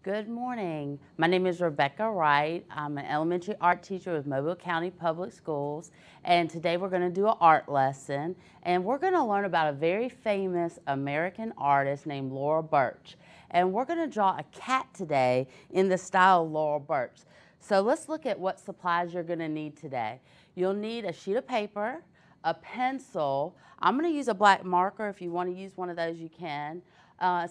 Good morning. My name is Rebecca Wright. I'm an elementary art teacher with Mobile County Public Schools, and today we're going to do an art lesson, and we're going to learn about a very famous American artist named Laura Birch. And we're going to draw a cat today in the style of Laura Birch. So let's look at what supplies you're going to need today. You'll need a sheet of paper, a pencil. I'm going to use a black marker. If you want to use one of those, you can.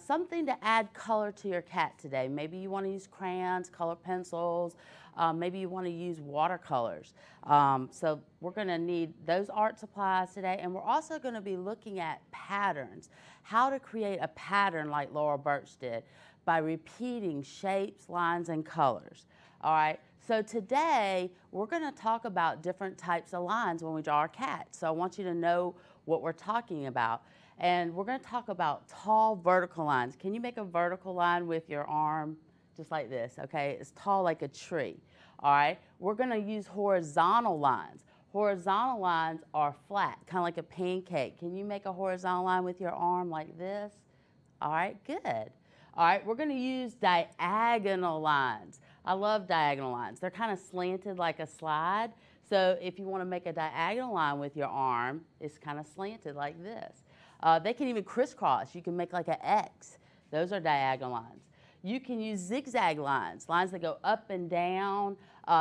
Something to add color to your cat today. Maybe you want to use crayons, color pencils, maybe you want to use watercolors. So we're going to need those art supplies today, and we're also going to be looking at patterns, how to create a pattern like Laura Birch did by repeating shapes, lines, and colors. All right, so today we're going to talk about different types of lines when we draw our cat. So I want you to know what we're talking about. And we're going to talk about tall vertical lines. Can you make a vertical line with your arm just like this, okay? It's tall like a tree, all right? We're going to use horizontal lines. Horizontal lines are flat, kind of like a pancake. Can you make a horizontal line with your arm like this? All right, good. All right, we're going to use diagonal lines. I love diagonal lines. They're kind of slanted like a slide. So if you want to make a diagonal line with your arm, it's kind of slanted like this. They can even crisscross. You can make like an X. Those are diagonal lines. You can use zigzag lines, lines that go up and down.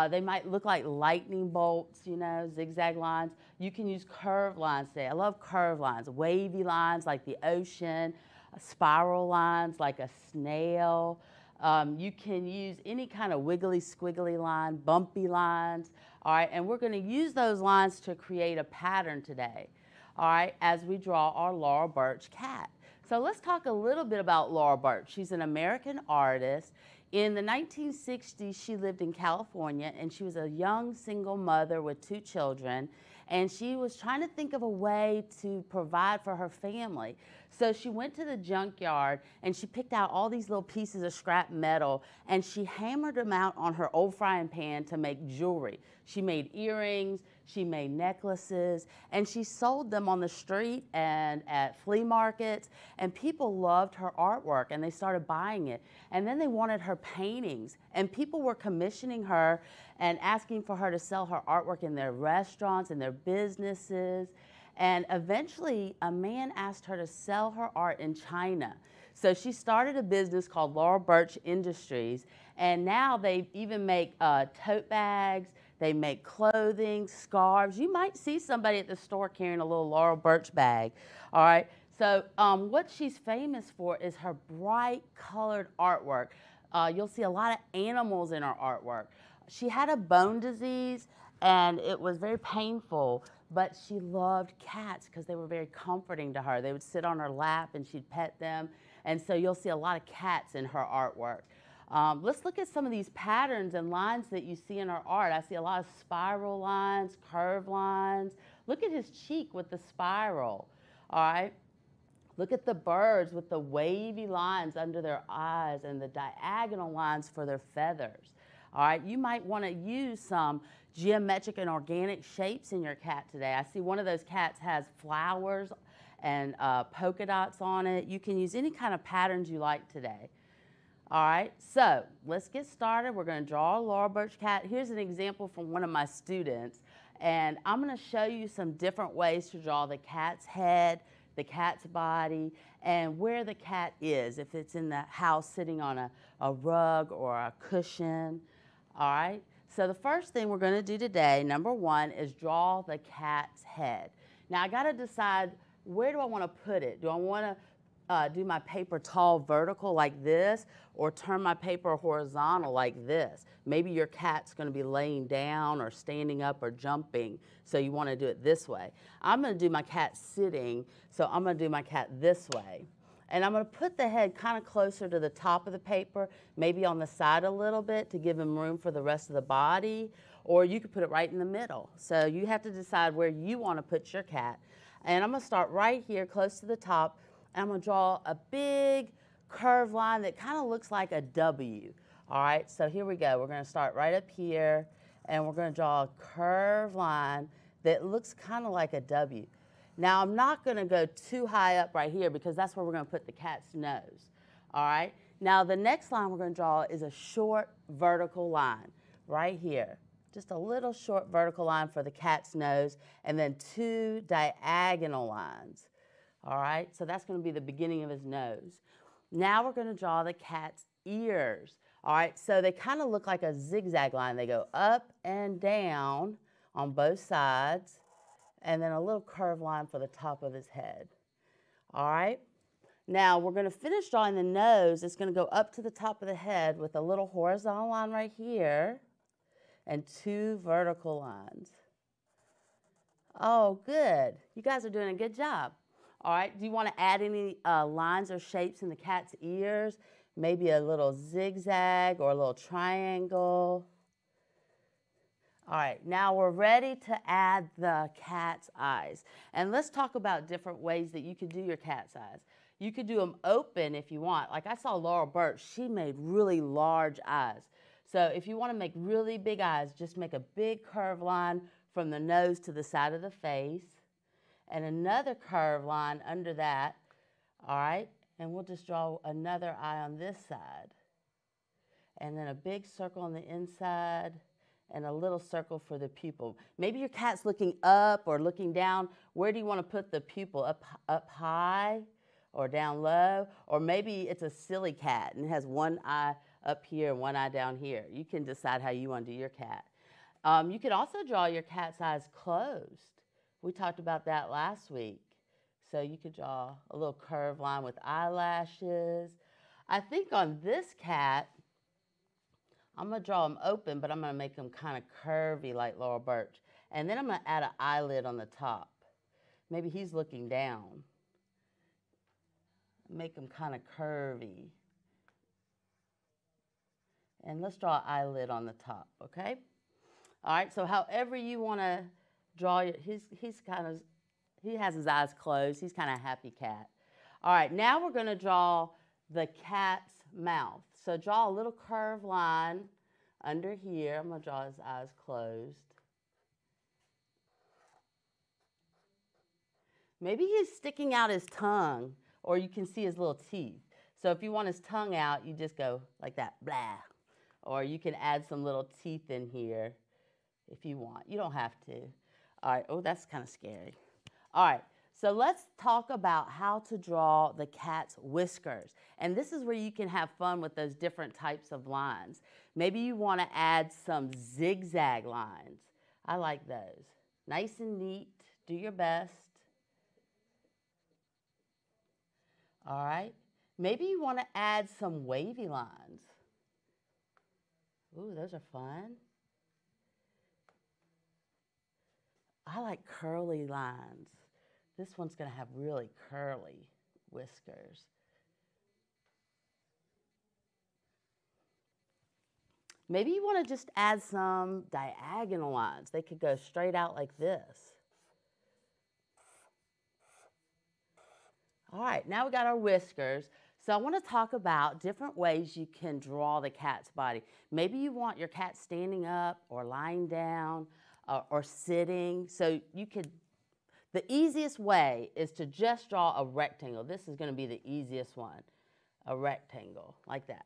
They might look like lightning bolts, you know, zigzag lines. You can use curved lines today. I love curved lines, wavy lines like the ocean, spiral lines like a snail. You can use any kind of wiggly, squiggly line, bumpy lines. All right, and we're going to use those lines to create a pattern today. All right, as we draw our Laura Birch cat. So let's talk a little bit about Laura Birch. She's an American artist. In the 1960s, she lived in California, and she was a young single mother with 2 children, and she was trying to think of a way to provide for her family. So she went to the junkyard, and she picked out all these little pieces of scrap metal, and she hammered them out on her old frying pan to make jewelry. She made earrings, she made necklaces, and she sold them on the street and at flea markets, and people loved her artwork, and they started buying it. And then they wanted her paintings, and people were commissioning her and asking for her to sell her artwork in their restaurants and their businesses. And eventually, a man asked her to sell her art in China. So she started a business called Laura Birch Industries, and now they even make tote bags, they make clothing, scarves. You might see somebody at the store carrying a little Laura Birch bag, all right? So what she's famous for is her bright colored artwork. You'll see a lot of animals in her artwork. She had a bone disease, and it was very painful, but she loved cats because they were very comforting to her. They would sit on her lap and she'd pet them, and so you'll see a lot of cats in her artwork. Let's look at some of these patterns and lines that you see in her art. I see a lot of spiral lines, curved lines. Look at his cheek with the spiral, all right? Look at the birds with the wavy lines under their eyes and the diagonal lines for their feathers. All right, you might want to use some geometric and organic shapes in your cat today. I see one of those cats has flowers and polka dots on it. You can use any kind of patterns you like today. All right, so let's get started. We're going to draw a Laura Birch cat. Here's an example from one of my students, and I'm going to show you some different ways to draw the cat's head, the cat's body, and where the cat is, if it's in the house sitting on a rug or a cushion. All right, so the first thing we're going to do today, number 1, is draw the cat's head. Now I got to decide, where do I want to put it? Do I want to do my paper tall vertical like this, or turn my paper horizontal like this? Maybe your cat's going to be laying down or standing up or jumping, so you want to do it this way. I'm going to do my cat sitting, so I'm going to do my cat this way. And I'm going to put the head kind of closer to the top of the paper, maybe on the side a little bit to give him room for the rest of the body, or you could put it right in the middle. So you have to decide where you want to put your cat. And I'm going to start right here close to the top, and I'm going to draw a big curved line that kind of looks like a W. All right, so here we go. We're going to start right up here, and we're going to draw a curved line that looks kind of like a W. Now, I'm not going to go too high up right here because that's where we're going to put the cat's nose. All right? Now the next line we're going to draw is a short vertical line right here. Just a little short vertical line for the cat's nose, and then 2 diagonal lines. All right, so that's going to be the beginning of his nose. Now we're going to draw the cat's ears. All right, so they kind of look like a zigzag line. They go up and down on both sides, and then a little curved line for the top of his head. All right, now we're going to finish drawing the nose. It's going to go up to the top of the head with a little horizontal line right here and 2 vertical lines. Oh, good. You guys are doing a good job. All right, do you want to add any lines or shapes in the cat's ears? Maybe a little zigzag or a little triangle. All right, now we're ready to add the cat's eyes. And let's talk about different ways that you could do your cat's eyes. You could do them open if you want. Like I saw Laurel Birch, she made really large eyes. So if you want to make really big eyes, just make a big curved line from the nose to the side of the face, and another curved line under that. All right, and we'll just draw another eye on this side, and then a big circle on the inside, and a little circle for the pupil. Maybe your cat's looking up or looking down. Where do you want to put the pupil? Up high or down low? Or maybe it's a silly cat and it has one eye up here and one eye down here. You can decide how you want to do your cat. You can also draw your cat's eyes closed. We talked about that last week. So you could draw a little curved line with eyelashes. I think on this cat, I'm going to draw them open, but I'm going to make them kind of curvy like Laurel Birch. And then I'm going to add an eyelid on the top. Maybe he's looking down. Make them kind of curvy. And let's draw an eyelid on the top, okay? All right, so however you want to draw, he has his eyes closed. He's kind of a happy cat. All right, now we're going to draw the cat's mouth. So draw a little curved line under here. I'm going to draw his eyes closed. Maybe he's sticking out his tongue, or you can see his little teeth. So if you want his tongue out, you just go like that, blah. Or you can add some little teeth in here if you want. You don't have to. All right, oh, that's kind of scary. All right, so let's talk about how to draw the cat's whiskers. And this is where you can have fun with those different types of lines. Maybe you want to add some zigzag lines. I like those. Nice and neat. Do your best. All right. Maybe you want to add some wavy lines. Ooh, those are fun. I like curly lines. This one's going to have really curly whiskers. Maybe you want to just add some diagonal lines. They could go straight out like this. All right, now we got our whiskers. So I want to talk about different ways you can draw the cat's body. Maybe you want your cat standing up or lying down or sitting. So you could, the easiest way is to just draw a rectangle. This is going to be the easiest one, a rectangle like that.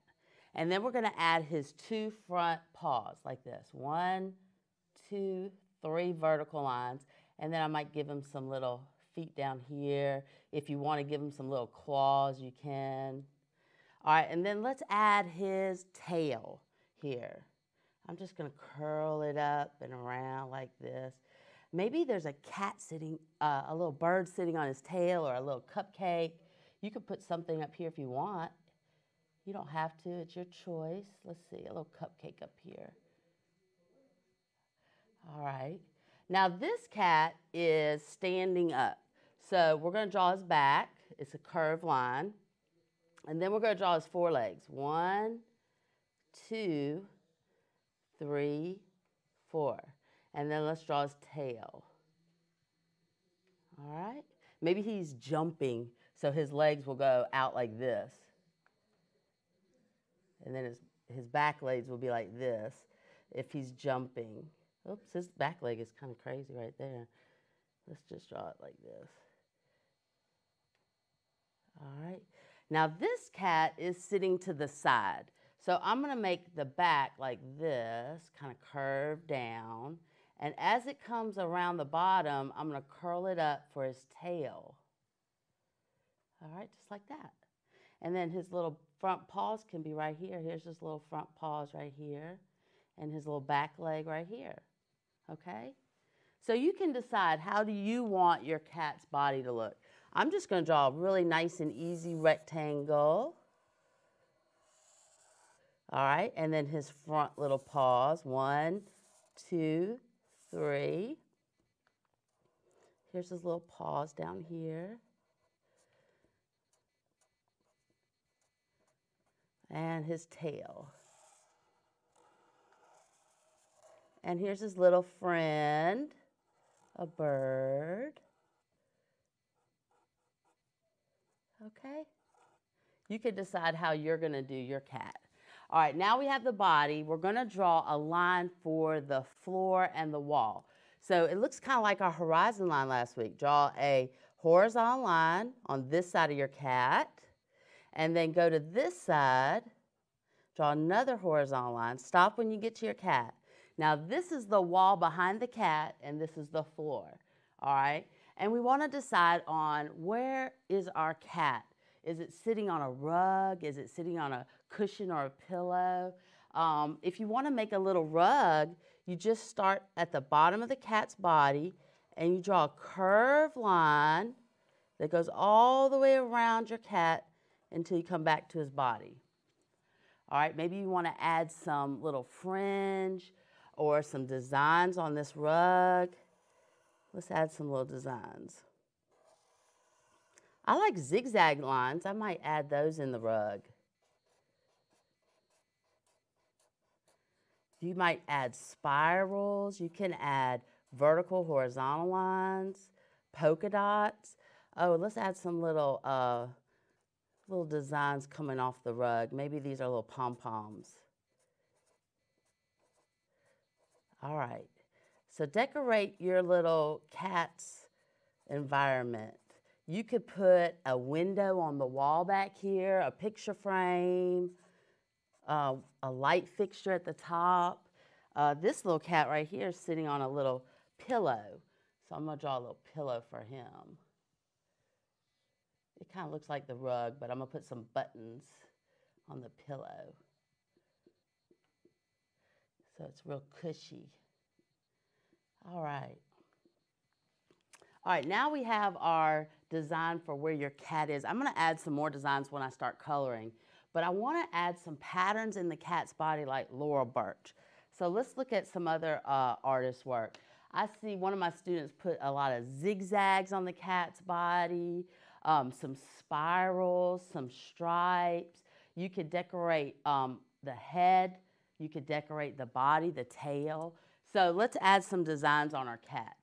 And then we're going to add his 2 front paws like this. 1, 2, 3 vertical lines. And then I might give him some little feet down here. If you want to give him some little claws, you can. All right, and then let's add his tail here. I'm just going to curl it up and around like this. Maybe there's a cat sitting, a little bird sitting on his tail, or a little cupcake. You could put something up here if you want. You don't have to, it's your choice. Let's see, a little cupcake up here. All right. Now this cat is standing up. So we're going to draw his back. It's a curved line. And then we're going to draw his forelegs. 1, 2, 3, 4. And then let's draw his tail. All right. Maybe he's jumping, so his legs will go out like this. And then his back legs will be like this if he's jumping. Oops, his back leg is kind of crazy right there. Let's just draw it like this. All right. Now this cat is sitting to the side. So I'm going to make the back like this, kind of curve down. And as it comes around the bottom, I'm going to curl it up for his tail. All right, just like that. And then his little front paws can be right here. Here's his little front paws right here. And his little back leg right here. Okay? So you can decide, how do you want your cat's body to look? I'm just going to draw a really nice and easy rectangle. All right, and then his front little paws. 1, 2, 3. Here's his little paws down here. And his tail. And here's his little friend, a bird. Okay? You can decide how you're going to do your cat. All right, now we have the body. We're going to draw a line for the floor and the wall. So it looks kind of like our horizon line last week. Draw a horizontal line on this side of your cat. And then go to this side. Draw another horizontal line. Stop when you get to your cat. Now this is the wall behind the cat, and this is the floor. All right? And we want to decide on, where is our cat? Is it sitting on a rug? Is it sitting on a cushion or a pillow? If you want to make a little rug, you just start at the bottom of the cat's body and you draw a curved line that goes all the way around your cat until you come back to his body. All right, maybe you want to add some little fringe or some designs on this rug. Let's add some little designs. I like zigzag lines. I might add those in the rug. You might add spirals. You can add vertical, horizontal lines, polka dots. Oh, let's add some little designs coming off the rug. Maybe these are little pom-poms. All right. So decorate your little cat's environment. You could put a window on the wall back here, a picture frame, a light fixture at the top. This little cat right here is sitting on a little pillow. So I'm going to draw a little pillow for him. It kind of looks like the rug, but I'm going to put some buttons on the pillow. So it's real cushy. All right. All right, now we have our design for where your cat is. I'm going to add some more designs when I start coloring, but I want to add some patterns in the cat's body like Laurel Birch. So let's look at some other artists' work. I see one of my students put a lot of zigzags on the cat's body, some spirals, some stripes. You could decorate the head. You could decorate the body, the tail. So let's add some designs on our cat.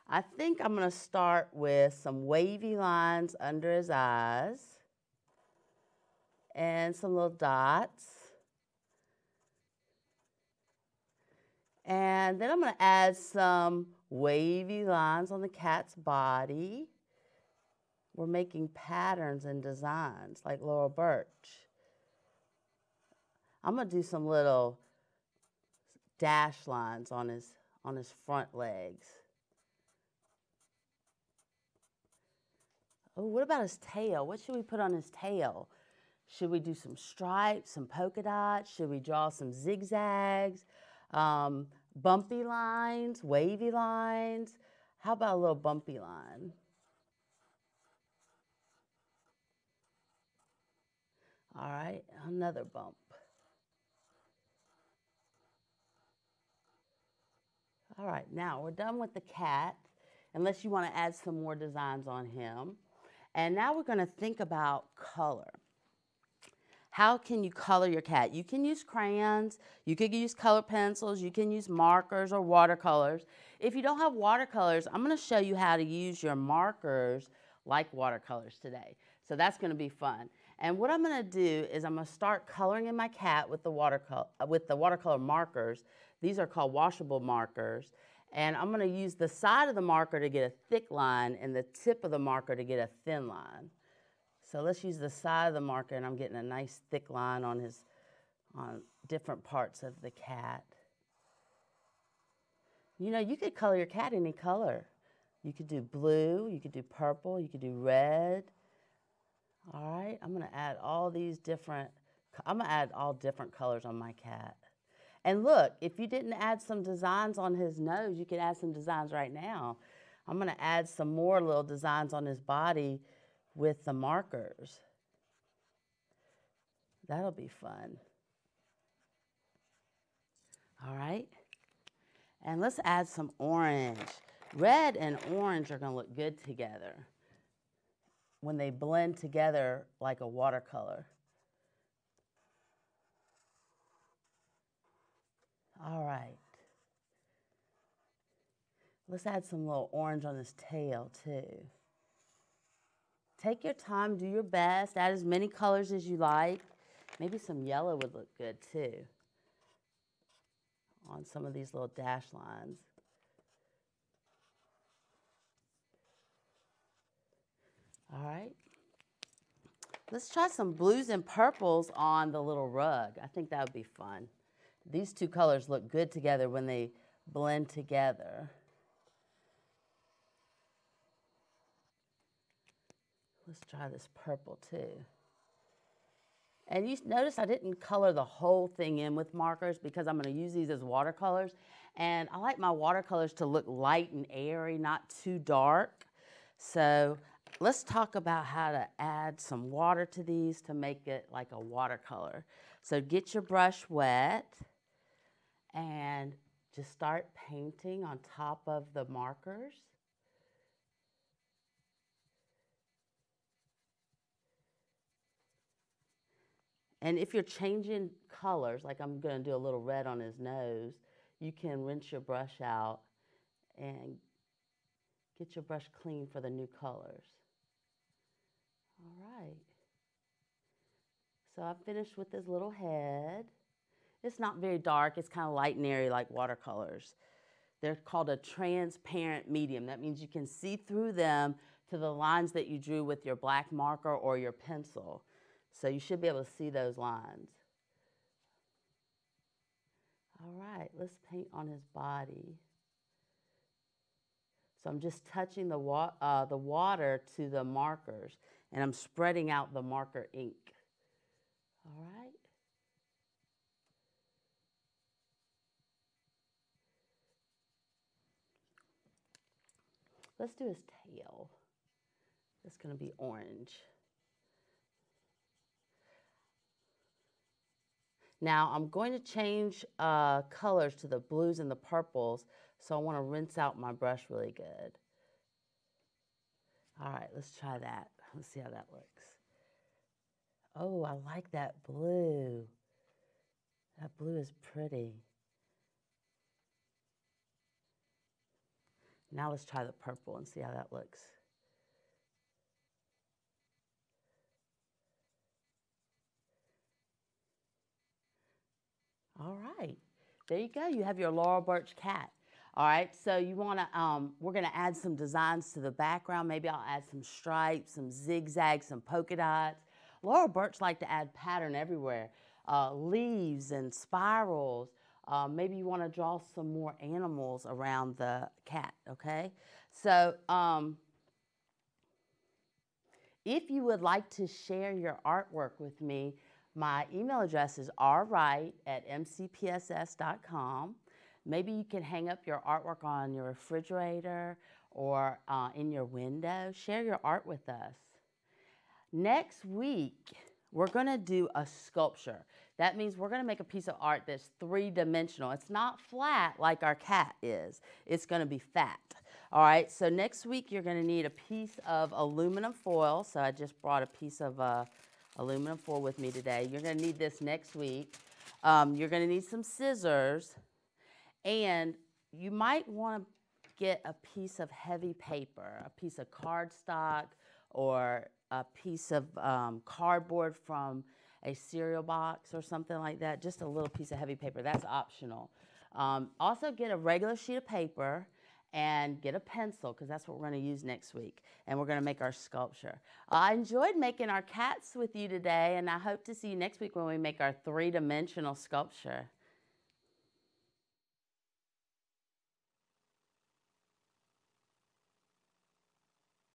I think I'm going to start with some wavy lines under his eyes and some little dots. And then I'm going to add some wavy lines on the cat's body. We're making patterns and designs like Laurel Birch. I'm going to do some little dash lines on his front legs. Oh, what about his tail? What should we put on his tail? Should we do some stripes, some polka dots? Should we draw some zigzags, bumpy lines, wavy lines? How about a little bumpy line? All right, another bump. All right, now we're done with the cat, unless you want to add some more designs on him. And now we're going to think about color. How can you color your cat? You can use crayons, you could use color pencils, you can use markers or watercolors. If you don't have watercolors, I'm going to show you how to use your markers like watercolors today. So that's going to be fun. And what I'm going to do is I'm going to start coloring in my cat with the watercolor markers. These are called washable markers. And I'm going to use the side of the marker to get a thick line and the tip of the marker to get a thin line. So let's use the side of the marker, and I'm getting a nice thick line on different parts of the cat. You know, you could color your cat any color. You could do blue, you could do purple, you could do red. All right, I'm gonna add all different colors on my cat. And look, if you didn't add some designs on his nose, you can add some designs right now. I'm gonna add some more little designs on his body with the markers. That'll be fun. All right, and let's add some orange. Red and orange are gonna look good together when they blend together like a watercolor. All right. Let's add some little orange on his tail too. Take your time, do your best, add as many colors as you like. Maybe some yellow would look good too on some of these little dash lines. All right. Let's try some blues and purples on the little rug. I think that would be fun. These two colors look good together when they blend together. Let's try this purple too. And you notice I didn't color the whole thing in with markers because I'm going to use these as watercolors. And I like my watercolors to look light and airy, not too dark. So let's talk about how to add some water to these to make it like a watercolor. So get your brush wet and just start painting on top of the markers. And if you're changing colors, like I'm going to do a little red on his nose, you can rinse your brush out and get your brush clean for the new colors. All right. So I finished with his little head. It's not very dark. It's kind of light and airy like watercolors. They're called a transparent medium. That means you can see through them to the lines that you drew with your black marker or your pencil. So you should be able to see those lines. All right, let's paint on his body. So I'm just touching the water to the markers, and I'm spreading out the marker ink. All right. Let's do his tail. It's going to be orange. Now I'm going to change colors to the blues and the purples, so I want to rinse out my brush really good. All right, let's try that. Let's see how that looks. Oh, I like that blue. That blue is pretty. Now let's try the purple and see how that looks. All right, there you go. You have your Laurel Birch cat. All right, so you want to, we're going to add some designs to the background. Maybe I'll add some stripes, some zigzags, some polka dots. Laurel Birch like to add pattern everywhere, leaves and spirals. Maybe you want to draw some more animals around the cat, okay? So if you would like to share your artwork with me, my email address is rwright@mcpss.com. Maybe you can hang up your artwork on your refrigerator or in your window. Share your art with us. Next week, we're going to do a sculpture. That means we're going to make a piece of art that's three-dimensional. It's not flat like our cat is. It's going to be fat. All right, so next week you're going to need a piece of aluminum foil. So I just brought a piece of aluminum foil with me today. You're going to need this next week. You're going to need some scissors, and you might want to get a piece of heavy paper, a piece of cardstock, or a piece of cardboard from a cereal box or something like that. Just a little piece of heavy paper. That's optional. Also get a regular sheet of paper and get a pencil because that's what we're going to use next week. And we're going to make our sculpture. I enjoyed making our cats with you today, and I hope to see you next week when we make our three-dimensional sculpture.